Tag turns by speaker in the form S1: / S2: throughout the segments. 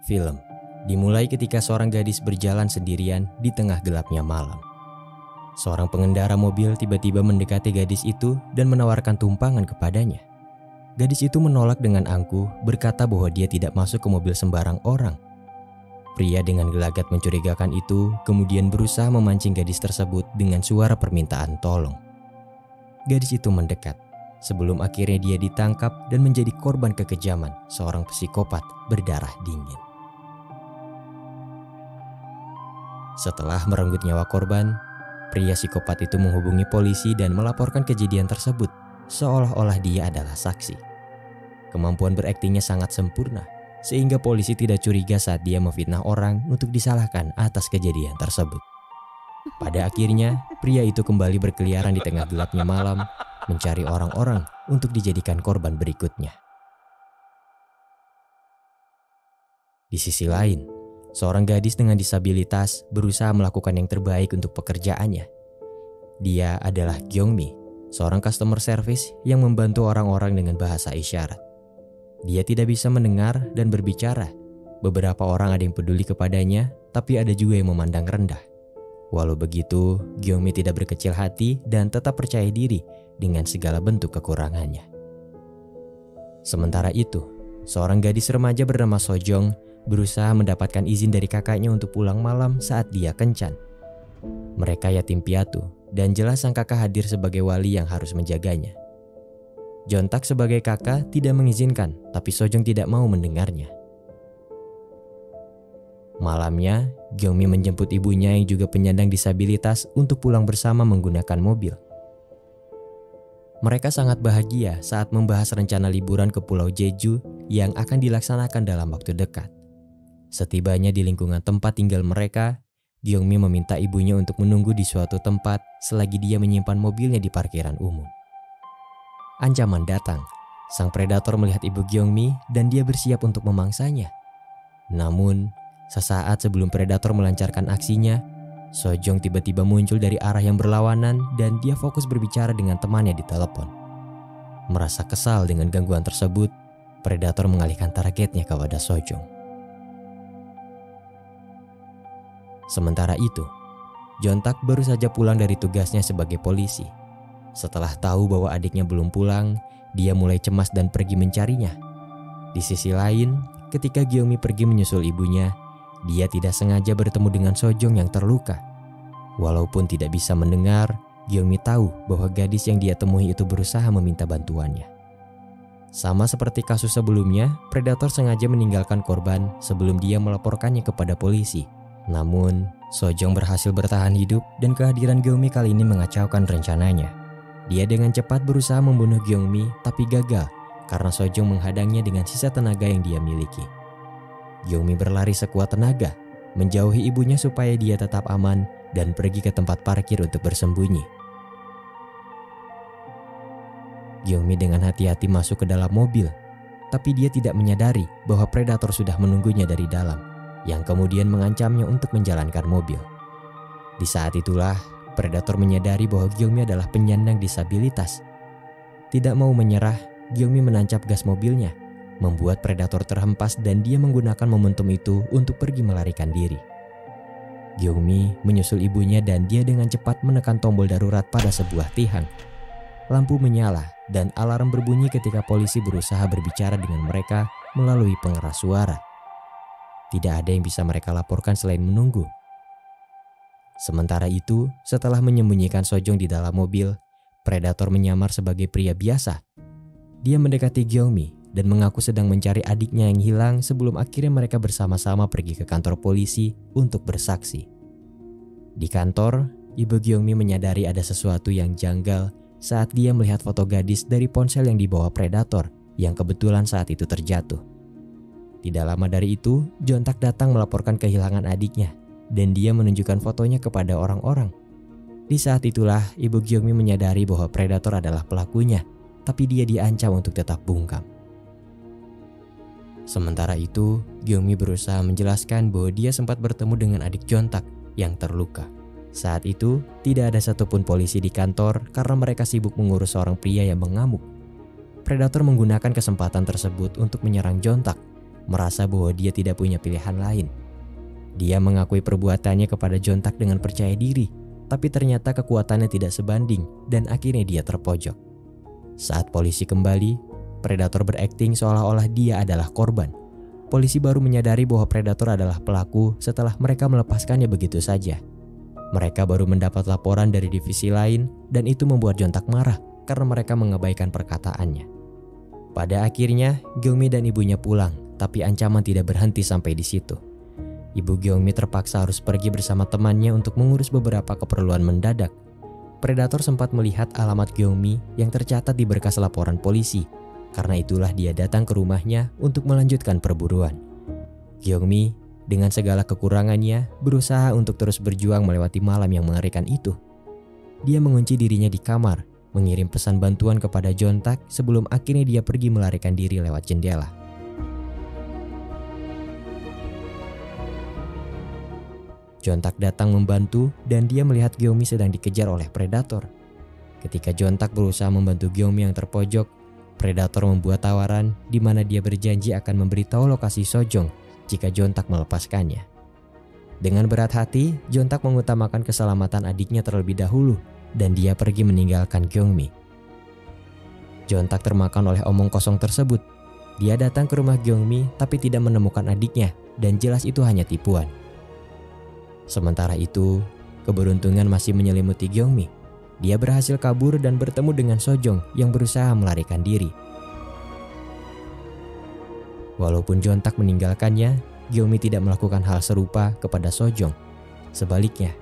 S1: Film dimulai ketika seorang gadis berjalan sendirian di tengah gelapnya malam. Seorang pengendara mobil tiba-tiba mendekati gadis itu dan menawarkan tumpangan kepadanya. Gadis itu menolak dengan angkuh, berkata bahwa dia tidak masuk ke mobil sembarang orang. Pria dengan gelagat mencurigakan itu kemudian berusaha memancing gadis tersebut dengan suara permintaan tolong. Gadis itu mendekat, sebelum akhirnya dia ditangkap dan menjadi korban kekejaman seorang psikopat berdarah dingin. Setelah merenggut nyawa korban, pria psikopat itu menghubungi polisi dan melaporkan kejadian tersebut seolah-olah dia adalah saksi. Kemampuan beraktingnya sangat sempurna, sehingga polisi tidak curiga saat dia memfitnah orang untuk disalahkan atas kejadian tersebut. Pada akhirnya, pria itu kembali berkeliaran di tengah gelapnya malam, mencari orang-orang untuk dijadikan korban berikutnya. Di sisi lain, seorang gadis dengan disabilitas berusaha melakukan yang terbaik untuk pekerjaannya. Dia adalah Gyeongmi, seorang customer service yang membantu orang-orang dengan bahasa isyarat. Dia tidak bisa mendengar dan berbicara. Beberapa orang ada yang peduli kepadanya, tapi ada juga yang memandang rendah. Walau begitu, Gyeongmi tidak berkecil hati dan tetap percaya diri dengan segala bentuk kekurangannya. Sementara itu, seorang gadis remaja bernama Sojong berusaha mendapatkan izin dari kakaknya untuk pulang malam saat dia kencan. Mereka yatim piatu dan jelas sang kakak hadir sebagai wali yang harus menjaganya. Jontak sebagai kakak tidak mengizinkan, tapi Sojong tidak mau mendengarnya. Malamnya, Gyeongmi menjemput ibunya yang juga penyandang disabilitas untuk pulang bersama menggunakan mobil. Mereka sangat bahagia saat membahas rencana liburan ke Pulau Jeju yang akan dilaksanakan dalam waktu dekat. Setibanya di lingkungan tempat tinggal mereka, Gyeongmi meminta ibunya untuk menunggu di suatu tempat selagi dia menyimpan mobilnya di parkiran umum. Ancaman datang. Sang predator melihat ibu Gyeongmi dan dia bersiap untuk memangsanya. Namun, sesaat sebelum predator melancarkan aksinya, Sojong tiba-tiba muncul dari arah yang berlawanan dan dia fokus berbicara dengan temannya di telepon. Merasa kesal dengan gangguan tersebut, predator mengalihkan targetnya kepada Sojong. Sementara itu, Jontak baru saja pulang dari tugasnya sebagai polisi. Setelah tahu bahwa adiknya belum pulang, dia mulai cemas dan pergi mencarinya. Di sisi lain, ketika Gyeongmi pergi menyusul ibunya, dia tidak sengaja bertemu dengan Sojong yang terluka. Walaupun tidak bisa mendengar, Gyeongmi tahu bahwa gadis yang dia temui itu berusaha meminta bantuannya. Sama seperti kasus sebelumnya, predator sengaja meninggalkan korban sebelum dia melaporkannya kepada polisi. Namun, Sojong berhasil bertahan hidup dan kehadiran Gyeongmi kali ini mengacaukan rencananya. Dia dengan cepat berusaha membunuh Gyeongmi tapi gagal karena Sojong menghadangnya dengan sisa tenaga yang dia miliki. Gyeongmi berlari sekuat tenaga, menjauhi ibunya supaya dia tetap aman dan pergi ke tempat parkir untuk bersembunyi. Gyeongmi dengan hati-hati masuk ke dalam mobil, tapi dia tidak menyadari bahwa predator sudah menunggunya dari dalam, yang kemudian mengancamnya untuk menjalankan mobil. Di saat itulah, predator menyadari bahwa Gyeongmi adalah penyandang disabilitas. Tidak mau menyerah, Gyeongmi menancap gas mobilnya, membuat predator terhempas dan dia menggunakan momentum itu untuk pergi melarikan diri. Gyeongmi menyusul ibunya dan dia dengan cepat menekan tombol darurat pada sebuah tiang. Lampu menyala dan alarm berbunyi ketika polisi berusaha berbicara dengan mereka melalui pengeras suara. Tidak ada yang bisa mereka laporkan selain menunggu. Sementara itu, setelah menyembunyikan Sojong di dalam mobil, predator menyamar sebagai pria biasa. Dia mendekati Gyeongmi dan mengaku sedang mencari adiknya yang hilang sebelum akhirnya mereka bersama-sama pergi ke kantor polisi untuk bersaksi. Di kantor, ibu Gyeongmi menyadari ada sesuatu yang janggal saat dia melihat foto gadis dari ponsel yang dibawa predator yang kebetulan saat itu terjatuh. Tidak lama dari itu, Jontak datang melaporkan kehilangan adiknya dan dia menunjukkan fotonya kepada orang-orang. Di saat itulah ibu Gyeongmi menyadari bahwa predator adalah pelakunya, tapi dia diancam untuk tetap bungkam. Sementara itu, Gyeongmi berusaha menjelaskan bahwa dia sempat bertemu dengan adik Jontak yang terluka. Saat itu, tidak ada satupun polisi di kantor karena mereka sibuk mengurus seorang pria yang mengamuk. Predator menggunakan kesempatan tersebut untuk menyerang Jontak. merasa bahwa dia tidak punya pilihan lain. Dia mengakui perbuatannya kepada Jontak dengan percaya diri, tapi ternyata kekuatannya tidak sebanding dan akhirnya dia terpojok. Saat polisi kembali, Predator berakting seolah-olah dia adalah korban. Polisi baru menyadari bahwa Predator adalah pelaku setelah mereka melepaskannya begitu saja. Mereka baru mendapat laporan dari divisi lain dan itu membuat Jontak marah karena mereka mengabaikan perkataannya. Pada akhirnya, Gyeongmi dan ibunya pulang, tapi ancaman tidak berhenti sampai di situ. Ibu Gyeongmi terpaksa harus pergi bersama temannya untuk mengurus beberapa keperluan mendadak. Predator sempat melihat alamat Gyeongmi yang tercatat di berkas laporan polisi. Karena itulah dia datang ke rumahnya untuk melanjutkan perburuan. Gyeongmi dengan segala kekurangannya berusaha untuk terus berjuang melewati malam yang mengerikan itu. Dia mengunci dirinya di kamar, mengirim pesan bantuan kepada Jontak sebelum akhirnya dia pergi melarikan diri lewat jendela. Jontak datang membantu dan dia melihat Gyeongmi sedang dikejar oleh Predator. Ketika Jontak berusaha membantu Gyeongmi yang terpojok, Predator membuat tawaran di mana dia berjanji akan memberitahu lokasi Sojong jika Jontak melepaskannya. Dengan berat hati, Jontak mengutamakan keselamatan adiknya terlebih dahulu dan dia pergi meninggalkan Gyeongmi. Jontak termakan oleh omong kosong tersebut. Dia datang ke rumah Gyeongmi tapi tidak menemukan adiknya dan jelas itu hanya tipuan. Sementara itu, keberuntungan masih menyelimuti Gyeongmi. Dia berhasil kabur dan bertemu dengan Sojong yang berusaha melarikan diri. Walaupun Jontak meninggalkannya, Gyeongmi tidak melakukan hal serupa kepada Sojong. Sebaliknya,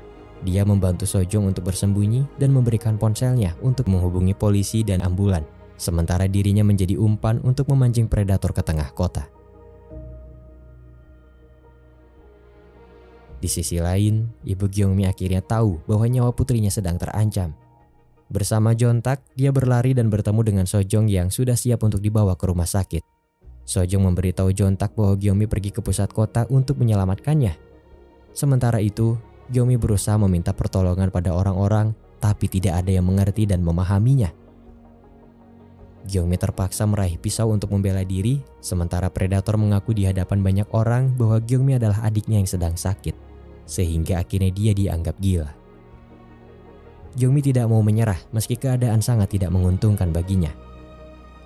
S1: dia membantu Sojong untuk bersembunyi dan memberikan ponselnya untuk menghubungi polisi dan ambulan, sementara dirinya menjadi umpan untuk memancing Predator ke tengah kota. Di sisi lain, ibu Gyeongmi akhirnya tahu bahwa nyawa putrinya sedang terancam. Bersama Jontak, dia berlari dan bertemu dengan Sojong yang sudah siap untuk dibawa ke rumah sakit. Sojong memberitahu Jontak bahwa Gyeongmi pergi ke pusat kota untuk menyelamatkannya. Sementara itu, Gyeongmi berusaha meminta pertolongan pada orang-orang, tapi tidak ada yang mengerti dan memahaminya. Gyeongmi terpaksa meraih pisau untuk membela diri, sementara Predator mengaku di hadapan banyak orang bahwa Gyeongmi adalah adiknya yang sedang sakit. Sehingga akhirnya dia dianggap gila. Gyeongmi tidak mau menyerah meski keadaan sangat tidak menguntungkan baginya.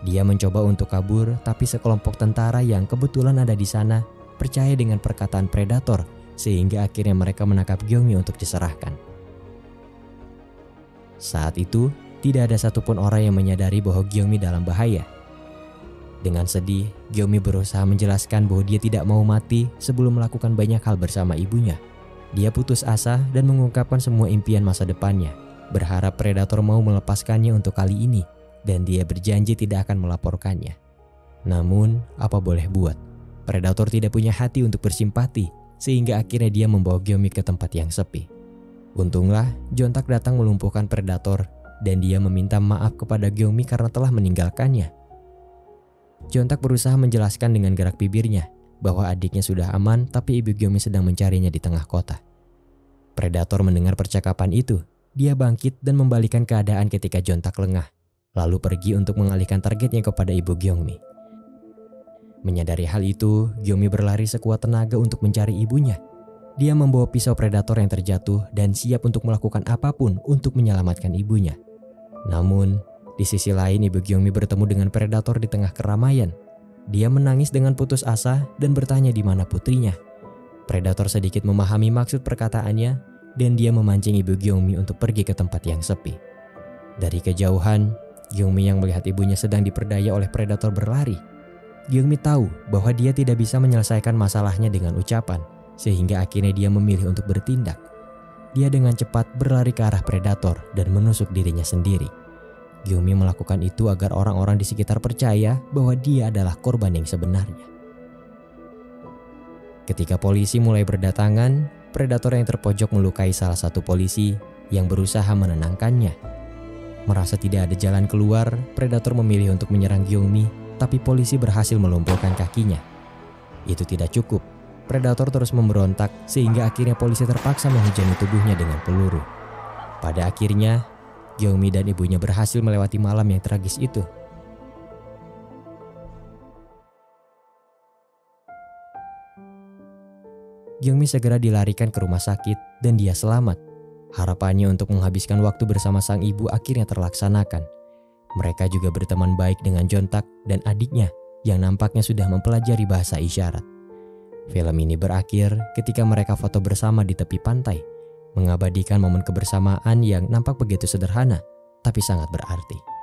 S1: Dia mencoba untuk kabur, tapi sekelompok tentara yang kebetulan ada di sana percaya dengan perkataan Predator sehingga akhirnya mereka menangkap Gyeongmi untuk diserahkan. Saat itu, tidak ada satupun orang yang menyadari bahwa Gyeongmi dalam bahaya. Dengan sedih, Gyeongmi berusaha menjelaskan bahwa dia tidak mau mati sebelum melakukan banyak hal bersama ibunya. Dia putus asa dan mengungkapkan semua impian masa depannya, berharap Predator mau melepaskannya untuk kali ini, dan dia berjanji tidak akan melaporkannya. Namun, apa boleh buat, Predator tidak punya hati untuk bersimpati, sehingga akhirnya dia membawa Gyeongmi ke tempat yang sepi. Untunglah, Jontak datang melumpuhkan Predator, dan dia meminta maaf kepada Gyeongmi karena telah meninggalkannya. Jontak berusaha menjelaskan dengan gerak bibirnya bahwa adiknya sudah aman, tapi ibu Gyeongmi sedang mencarinya di tengah kota. Predator mendengar percakapan itu. Dia bangkit dan membalikan keadaan ketika Jontak lengah, lalu pergi untuk mengalihkan targetnya kepada ibu Gyeongmi. Menyadari hal itu, Gyeongmi berlari sekuat tenaga untuk mencari ibunya. Dia membawa pisau Predator yang terjatuh dan siap untuk melakukan apapun untuk menyelamatkan ibunya. Namun, di sisi lain ibu Gyeongmi bertemu dengan Predator di tengah keramaian. Dia menangis dengan putus asa dan bertanya di mana putrinya. Predator sedikit memahami maksud perkataannya dan dia memancing ibu Gyeongmi untuk pergi ke tempat yang sepi. Dari kejauhan, Gyeongmi yang melihat ibunya sedang diperdaya oleh Predator berlari. Gyeongmi tahu bahwa dia tidak bisa menyelesaikan masalahnya dengan ucapan, sehingga akhirnya dia memilih untuk bertindak. Dia dengan cepat berlari ke arah Predator dan menusuk dirinya sendiri. Gyeongmi melakukan itu agar orang-orang di sekitar percaya bahwa dia adalah korban yang sebenarnya. Ketika polisi mulai berdatangan, Predator yang terpojok melukai salah satu polisi yang berusaha menenangkannya. Merasa tidak ada jalan keluar, Predator memilih untuk menyerang Gyeongmi, tapi polisi berhasil melumpuhkan kakinya. Itu tidak cukup. Predator terus memberontak sehingga akhirnya polisi terpaksa menghujani tubuhnya dengan peluru. Pada akhirnya, Gyeongmi dan ibunya berhasil melewati malam yang tragis itu. Gyungmi segera dilarikan ke rumah sakit dan dia selamat. Harapannya untuk menghabiskan waktu bersama sang ibu akhirnya terlaksanakan. Mereka juga berteman baik dengan Jontak dan adiknya yang nampaknya sudah mempelajari bahasa isyarat. Film ini berakhir ketika mereka foto bersama di tepi pantai, mengabadikan momen kebersamaan yang nampak begitu sederhana tapi sangat berarti.